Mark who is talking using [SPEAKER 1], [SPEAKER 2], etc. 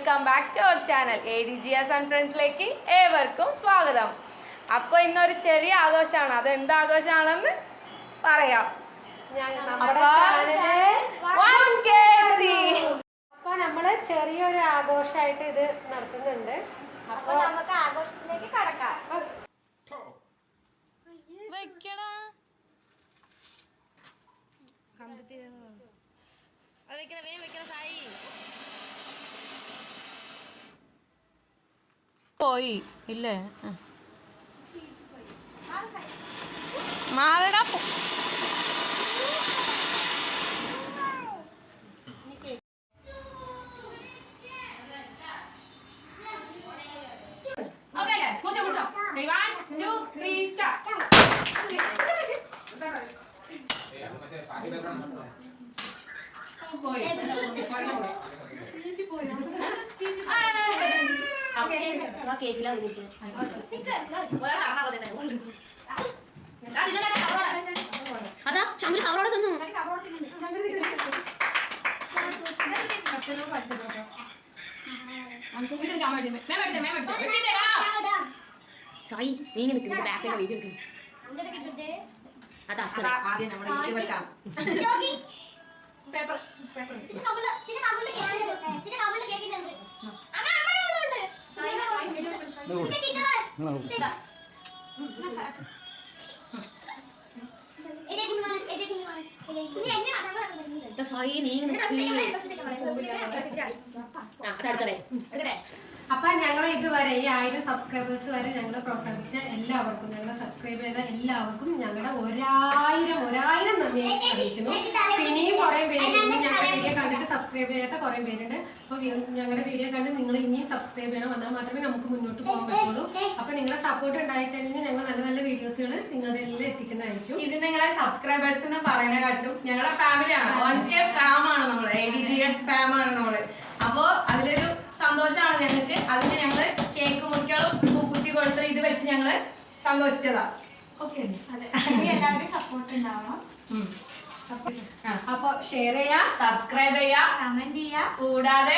[SPEAKER 1] Welcome back to our channel ADGS and ഫ്രണ്ട്സിലേക്ക് ഏവർക്കും സ്വാഗതം. അപ്പോൾ ഇന്നൊരു ചെറിയ ആഘോഷമാണ്. അത് എന്ത് ആഘോഷമാണെന്ന് പറയാം.
[SPEAKER 2] അപ്പോൾ നമ്മൾ ചെറിയൊരു ആഘോഷമായിട്ട് ഇത് നടത്തുന്നുണ്ട്. അപ്പോൾ
[SPEAKER 3] നമുക്ക് ആഘോഷത്തിലേക്ക് കടക്കാം.
[SPEAKER 1] പോയി ഇല്ലേ മാറടാ
[SPEAKER 3] അതാ ചന്ദ്ര അവളോട് തന്നു. സായി നീ നിൽക്കുന്നു ബാക്കിലെ വീഡിയോ എടുക്കുന്നു. അതാ ആദ്യം നമ്മുടെ
[SPEAKER 2] അപ്പൊ ഞങ്ങൾ ഇതുവരെ ഈ 1000 സബ്സ്ക്രൈബേഴ്സ് വരെ ഞങ്ങൾ പ്രോത്സാഹിപ്പിച്ച എല്ലാവർക്കും, ഞങ്ങളെ സബ്സ്ക്രൈബ് ചെയ്ത എല്ലാവർക്കും ഞങ്ങളുടെ ഒരായിരം നന്ദി അറിയിക്കുന്നു. ഇനിയും കുറെ പേര് ഞങ്ങളുടെ വീഡിയോ കണ്ടിട്ട് സബ്സ്ക്രൈബ് ചെയ്യാത്ത കുറെ പേരുണ്ട്. അപ്പൊ ഞങ്ങളുടെ വീഡിയോ കണ്ട് നിങ്ങൾ ഇനിയും സബ്സ്ക്രൈബ് ചെയ്യണം. എന്നാൽ മാത്രമേ നമുക്ക് മുന്നോട്ട് പോകാൻ പറ്റുള്ളൂ. അപ്പൊ നിങ്ങളുടെ സപ്പോർട്ട് ഉണ്ടായിക്കഴിഞ്ഞാൽ ഞങ്ങൾ നല്ല നല്ല വീഡിയോസുകൾ നിങ്ങളുടെ എല്ലാം എത്തിക്കുന്നതായിരിക്കും.
[SPEAKER 1] ഇത് നിങ്ങളെ സബ്സ്ക്രൈബേഴ്സ് എന്ന് പറയുന്ന കാര്യം ഞങ്ങളുടെ ഫാമിലിയാണ്. 1K ഫാമാണ് നമ്മള്, ADGS ഫാമാണ് നമ്മള്. അപ്പോ അതിലൊരു സന്തോഷമാണ് ഞങ്ങൾക്ക്. അതിന് ഞങ്ങള് കേക്ക് മുറികളും പൂക്കുറ്റി കൊടുത്ത് ഇത് വെച്ച് ഞങ്ങള് സന്തോഷിച്ചതാ. ഓക്കെ,
[SPEAKER 3] എല്ലാവരുടെയും സപ്പോർട്ട് ഉണ്ടാവണം.
[SPEAKER 2] അപ്പൊ ഷെയർ ചെയ്യാ,
[SPEAKER 1] സബ്സ്ക്രൈബ് ചെയ്യാ,
[SPEAKER 3] കമന്റ് ചെയ്യാ,
[SPEAKER 1] കൂടാതെ